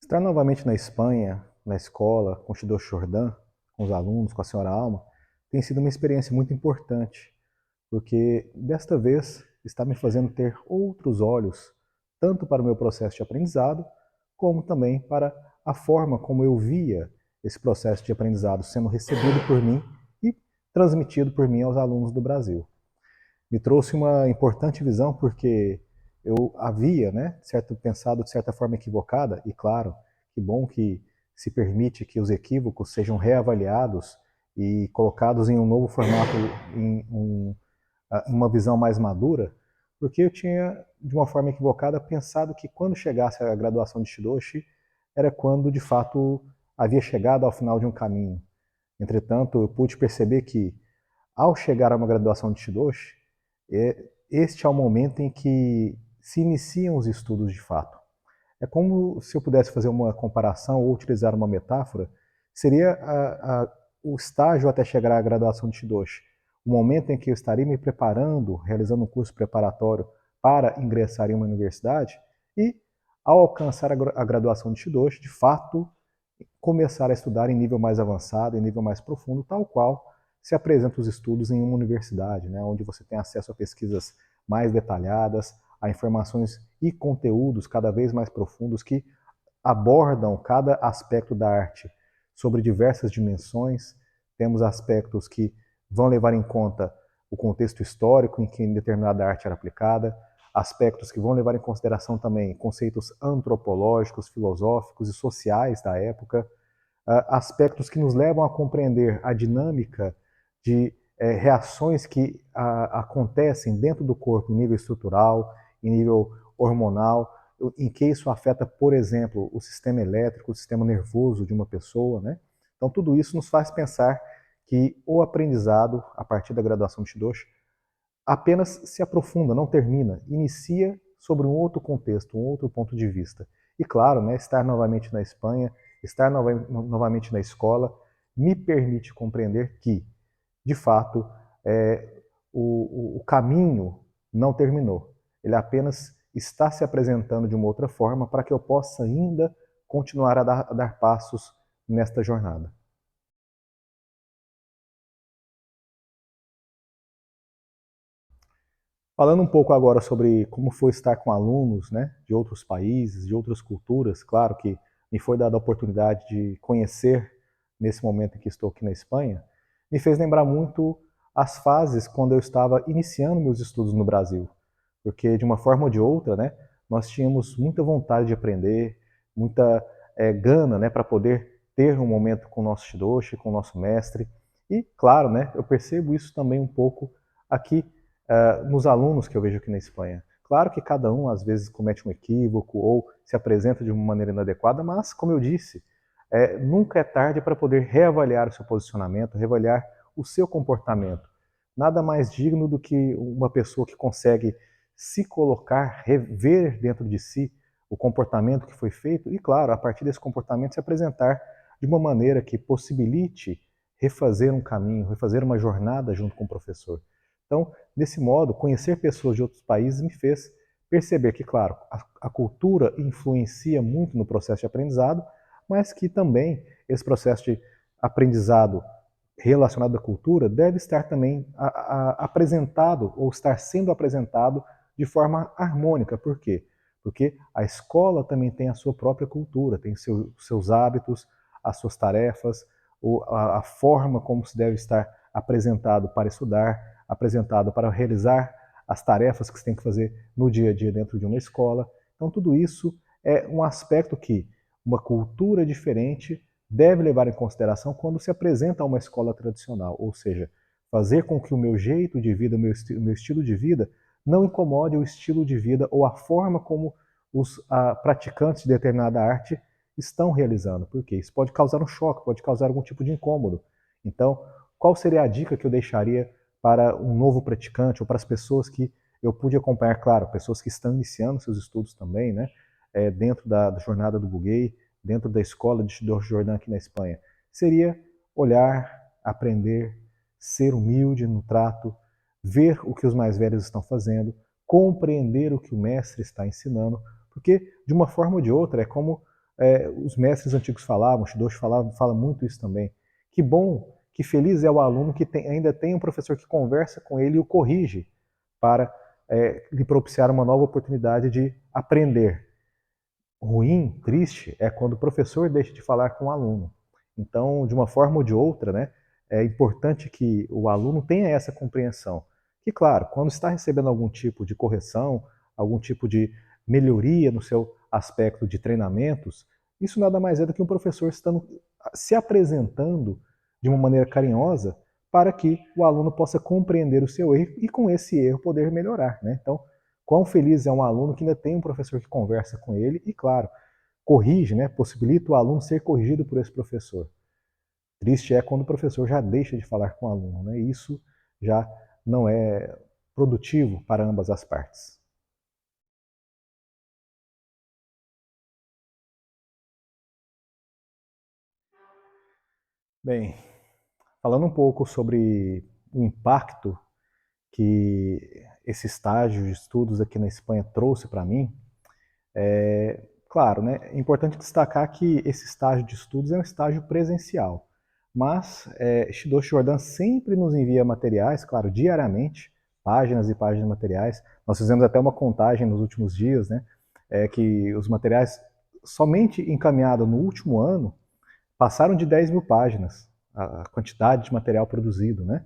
Estar novamente na Espanha, na escola, com o Chido Jordan, com os alunos, com a senhora Alma, tem sido uma experiência muito importante, porque desta vez está me fazendo ter outros olhos, tanto para o meu processo de aprendizado, como também para a forma como eu via esse processo de aprendizado sendo recebido por mim e transmitido por mim aos alunos do Brasil. Me trouxe uma importante visão porque eu havia, pensado de certa forma equivocada, e claro, que bom que se permite que os equívocos sejam reavaliados e colocados em um novo formato, em uma visão mais madura, porque eu tinha, de uma forma equivocada, pensado que quando chegasse a graduação de Shidoshi, era quando, de fato, havia chegado ao final de um caminho. Entretanto, eu pude perceber que, ao chegar a uma graduação de Shidoshi, este é o momento em que se iniciam os estudos de fato. É como se eu pudesse fazer uma comparação ou utilizar uma metáfora, seria o estágio até chegar à graduação de Shidoshi. O momento em que eu estaria me preparando, realizando um curso preparatório para ingressar em uma universidade e, ao alcançar a graduação de Shidoshi, de fato, começar a estudar em nível mais avançado, em nível mais profundo, tal qual se apresentam os estudos em uma universidade, onde você tem acesso a pesquisas mais detalhadas, a informações e conteúdos cada vez mais profundos que abordam cada aspecto da arte sobre diversas dimensões. Temos aspectos que vão levar em conta o contexto histórico em que determinada arte era aplicada, aspectos que vão levar em consideração também conceitos antropológicos, filosóficos e sociais da época, aspectos que nos levam a compreender a dinâmica de reações que acontecem dentro do corpo em nível estrutural, em nível hormonal, em que isso afeta, por exemplo, o sistema elétrico, o sistema nervoso de uma pessoa, né? Então tudo isso nos faz pensar que o aprendizado, a partir da graduação de Shidoshi, apenas se aprofunda, não termina, inicia sobre um outro contexto, um outro ponto de vista. E claro, estar novamente na Espanha, estar novamente na escola, me permite compreender que, de fato, o caminho não terminou. Ele apenas está se apresentando de uma outra forma para que eu possa ainda continuar a dar passos nesta jornada. Falando um pouco agora sobre como foi estar com alunos, de outros países, de outras culturas, claro que me foi dada a oportunidade de conhecer nesse momento em que estou aqui na Espanha, me fez lembrar muito as fases quando eu estava iniciando meus estudos no Brasil, porque de uma forma ou de outra, nós tínhamos muita vontade de aprender, muita gana, para poder ter um momento com o nosso shidoshi, com o nosso mestre, e claro, eu percebo isso também um pouco aqui nos alunos que eu vejo aqui na Espanha. Claro que cada um às vezes comete um equívoco ou se apresenta de uma maneira inadequada, mas, como eu disse, nunca é tarde para poder reavaliar o seu posicionamento, reavaliar o seu comportamento. Nada mais digno do que uma pessoa que consegue se colocar, rever dentro de si o comportamento que foi feito e, claro, a partir desse comportamento se apresentar de uma maneira que possibilite refazer um caminho, refazer uma jornada junto com o professor. Então, desse modo, conhecer pessoas de outros países me fez perceber que, claro, a cultura influencia muito no processo de aprendizado, mas que também esse processo de aprendizado relacionado à cultura deve estar também apresentado ou estar sendo apresentado de forma harmônica. Por quê? Porque a escola também tem a sua própria cultura, tem seus hábitos, as suas tarefas, a forma como se deve estar apresentado para estudar, apresentado para realizar as tarefas que você tem que fazer no dia a dia dentro de uma escola. Então, tudo isso é um aspecto que uma cultura diferente deve levar em consideração quando se apresenta a uma escola tradicional, ou seja, fazer com que o meu jeito de vida, o meu estilo de vida, não incomode o estilo de vida ou a forma como os praticantes de determinada arte estão realizando, porque isso pode causar um choque, pode causar algum tipo de incômodo. Então, qual seria a dica que eu deixaria para um novo praticante ou para as pessoas que eu pude acompanhar, claro, pessoas que estão iniciando seus estudos também, dentro da jornada do Bugey, dentro da escola de Jordan aqui na Espanha? Seria olhar, aprender, ser humilde no trato, ver o que os mais velhos estão fazendo, compreender o que o mestre está ensinando, porque de uma forma ou de outra é como os mestres antigos falavam, o Shidoshi fala muito isso também. Que bom, que feliz é o aluno que ainda tem um professor que conversa com ele e o corrige para lhe propiciar uma nova oportunidade de aprender. Ruim, triste, é quando o professor deixa de falar com o aluno. Então, de uma forma ou de outra, né, é importante que o aluno tenha essa compreensão. Que, claro, quando está recebendo algum tipo de correção, algum tipo de melhoria no seu aspecto de treinamentos, isso nada mais é do que um professor estando se apresentando de uma maneira carinhosa para que o aluno possa compreender o seu erro e, com esse erro, poder melhorar, né? Então, quão feliz é um aluno que ainda tem um professor que conversa com ele e, claro, corrige, né, possibilita o aluno ser corrigido por esse professor. Triste é quando o professor já deixa de falar com o aluno, né? E isso já não é produtivo para ambas as partes. Bem, falando um pouco sobre o impacto que esse estágio de estudos aqui na Espanha trouxe para mim, claro, né, é importante destacar que esse estágio de estudos é um estágio presencial, mas Shidoshi Jordan sempre nos envia materiais, claro, diariamente, páginas e páginas de materiais. Nós fizemos até uma contagem nos últimos dias, né, que os materiais somente encaminhados no último ano passaram de 10 mil páginas, a quantidade de material produzido, né?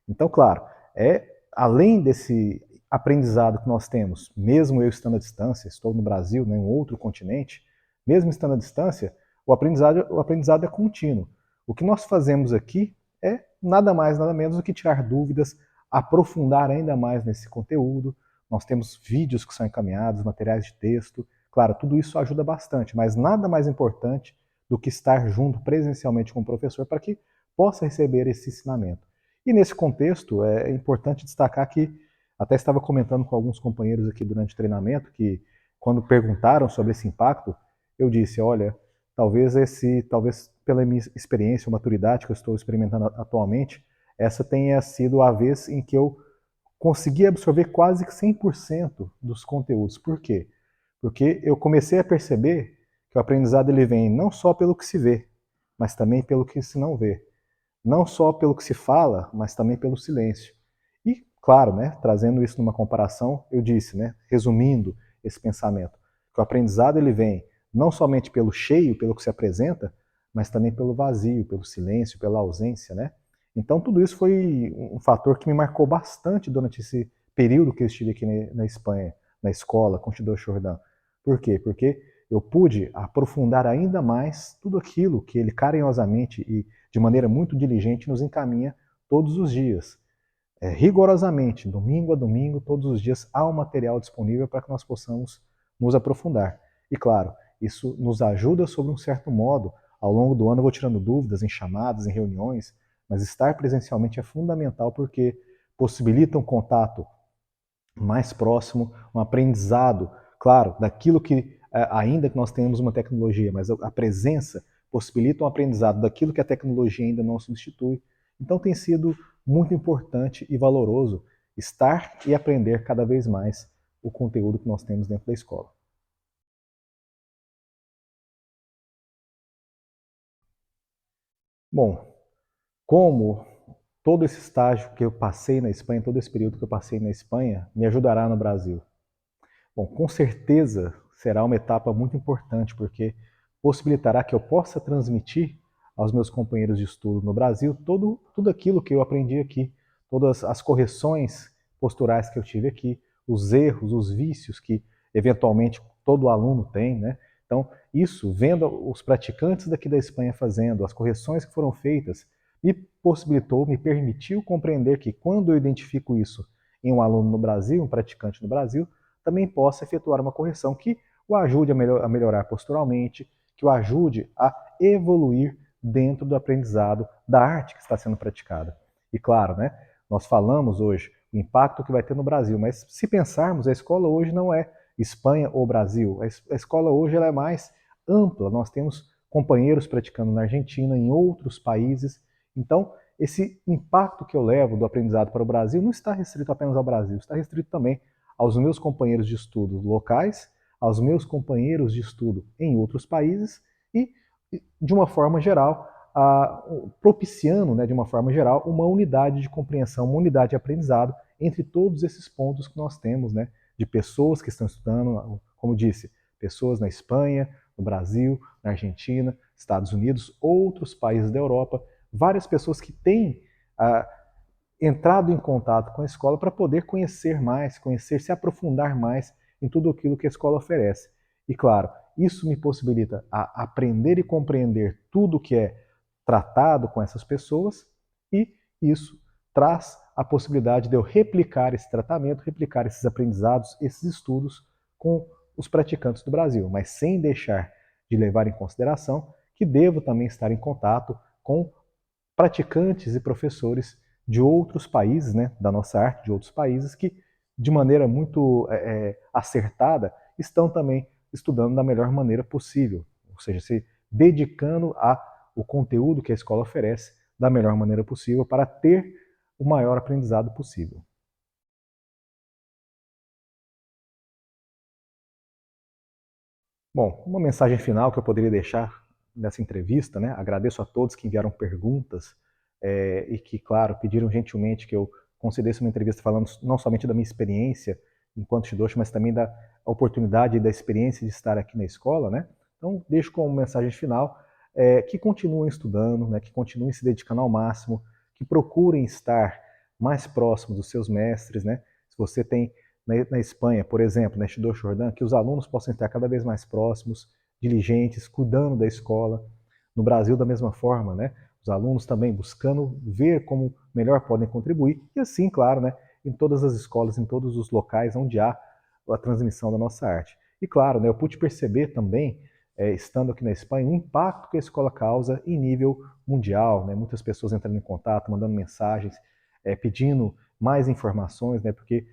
Então, claro, além desse aprendizado que nós temos, mesmo eu estando à distância, estou no Brasil, né, em outro continente, mesmo estando à distância, o aprendizado é contínuo. O que nós fazemos aqui é nada mais, nada menos do que tirar dúvidas, aprofundar ainda mais nesse conteúdo. Nós temos vídeos que são encaminhados, materiais de texto. Claro, tudo isso ajuda bastante, mas nada mais importante do que estar junto presencialmente com o professor para que possa receber esse ensinamento. E nesse contexto, é importante destacar que, até estava comentando com alguns companheiros aqui durante o treinamento, que quando perguntaram sobre esse impacto, eu disse, olha, talvez pela minha experiência ou maturidade que eu estou experimentando atualmente, essa tenha sido a vez em que eu consegui absorver quase que 100% dos conteúdos. Por quê? Porque eu comecei a perceber que o aprendizado ele vem não só pelo que se vê, mas também pelo que se não vê. Não só pelo que se fala, mas também pelo silêncio. E, claro, né, trazendo isso numa comparação, eu disse, né, resumindo esse pensamento, que o aprendizado ele vem não somente pelo cheio, pelo que se apresenta, mas também pelo vazio, pelo silêncio, pela ausência, né? Então tudo isso foi um fator que me marcou bastante durante esse período que eu estive aqui na Espanha, na escola, com Chido Jordan. Por quê? Porque eu pude aprofundar ainda mais tudo aquilo que ele carinhosamente e de maneira muito diligente nos encaminha todos os dias. Rigorosamente, domingo a domingo, todos os dias há um material disponível para que nós possamos nos aprofundar. E claro, isso nos ajuda sobre um certo modo. Ao longo do ano eu vou tirando dúvidas em chamadas, em reuniões, mas estar presencialmente é fundamental porque possibilita um contato mais próximo, um aprendizado, claro, daquilo que, ainda que nós tenhamos uma tecnologia, mas a presença possibilita um aprendizado daquilo que a tecnologia ainda não substitui. Então tem sido muito importante e valoroso estar e aprender cada vez mais o conteúdo que nós temos dentro da escola. Bom, como todo esse estágio que eu passei na Espanha, todo esse período que eu passei na Espanha, me ajudará no Brasil? Bom, com certeza será uma etapa muito importante, porque possibilitará que eu possa transmitir aos meus companheiros de estudo no Brasil tudo aquilo que eu aprendi aqui, todas as correções posturais que eu tive aqui, os erros, os vícios que eventualmente todo aluno tem, né? Então, isso, vendo os praticantes daqui da Espanha fazendo, as correções que foram feitas, me possibilitou, me permitiu compreender que quando eu identifico isso em um aluno no Brasil, um praticante no Brasil, também possa efetuar uma correção que o ajude a melhorar posturalmente, que o ajude a evoluir dentro do aprendizado da arte que está sendo praticada. E claro, né, nós falamos hoje o impacto que vai ter no Brasil, mas se pensarmos, a escola hoje não é Espanha ou Brasil. A escola hoje ela é mais ampla. Nós temos companheiros praticando na Argentina, em outros países. Então, esse impacto que eu levo do aprendizado para o Brasil não está restrito apenas ao Brasil, está restrito também aos meus companheiros de estudo locais, aos meus companheiros de estudo em outros países e, de uma forma geral, propiciando, né, de uma forma geral, uma unidade de compreensão, uma unidade de aprendizado entre todos esses pontos que nós temos, né, de pessoas que estão estudando, como disse, pessoas na Espanha, no Brasil, na Argentina, Estados Unidos, outros países da Europa, várias pessoas que têm entrado em contato com a escola para poder conhecer mais, conhecer, se aprofundar mais em tudo aquilo que a escola oferece. E claro, isso me possibilita aprender e compreender tudo que é tratado com essas pessoas, e isso traz a possibilidade de eu replicar esse tratamento, replicar esses aprendizados, esses estudos com os praticantes do Brasil, mas sem deixar de levar em consideração que devo também estar em contato com praticantes e professores de outros países, né, da nossa arte, de outros países, que de maneira muito acertada estão também estudando da melhor maneira possível, ou seja, se dedicando ao conteúdo que a escola oferece da melhor maneira possível para ter o maior aprendizado possível. Bom, uma mensagem final que eu poderia deixar nessa entrevista, né? Agradeço a todos que enviaram perguntas e que, claro, pediram gentilmente que eu concedesse uma entrevista falando não somente da minha experiência enquanto shidoshi, mas também da oportunidade e da experiência de estar aqui na escola, né? Então, deixo como mensagem final que continuem estudando, né? Que continuem se dedicando ao máximo, que procurem estar mais próximos dos seus mestres, né? Se você tem na Espanha, por exemplo, na Estudou Jordan, que os alunos possam estar cada vez mais próximos, diligentes, cuidando da escola. No Brasil, da mesma forma, né? Os alunos também buscando ver como melhor podem contribuir. E assim, claro, né? Em todas as escolas, em todos os locais onde há a transmissão da nossa arte. E claro, né, eu pude perceber também, estando aqui na Espanha, o impacto que a escola causa em nível mundial, né? Muitas pessoas entrando em contato, mandando mensagens, pedindo mais informações, né? Porque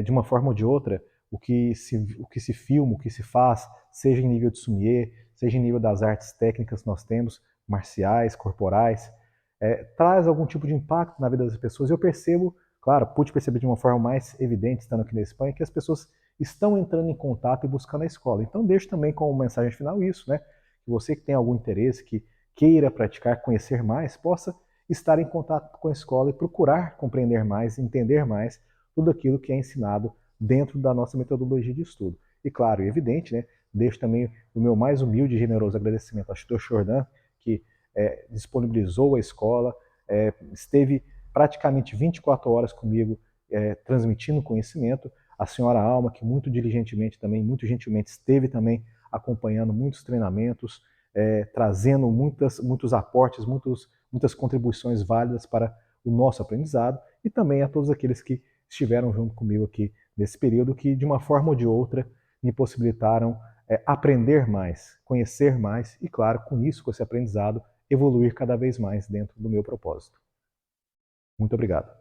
de uma forma ou de outra, o que se filma, o que se faz, seja em nível de sommelier, seja em nível das artes técnicas que nós temos, marciais, corporais, traz algum tipo de impacto na vida das pessoas. E eu percebo, claro, pude perceber de uma forma mais evidente, estando aqui na Espanha, que as pessoas estão entrando em contato e buscando a escola. Então deixo também como mensagem final isso, né? Que você que tem algum interesse, que queira praticar, conhecer mais, possa estar em contato com a escola e procurar compreender mais, entender mais tudo aquilo que é ensinado dentro da nossa metodologia de estudo. E claro, evidente, né, deixo também o meu mais humilde e generoso agradecimento ao Chitor Jordan, que disponibilizou a escola, esteve praticamente 24 horas comigo transmitindo conhecimento, a senhora Alma, que muito diligentemente também, muito gentilmente esteve também acompanhando muitos treinamentos, trazendo muitos aportes, muitas contribuições válidas para o nosso aprendizado, e também a todos aqueles que estiveram junto comigo aqui nesse período, que de uma forma ou de outra me possibilitaram aprender mais, conhecer mais e, claro, com isso, com esse aprendizado, evoluir cada vez mais dentro do meu propósito. Muito obrigado.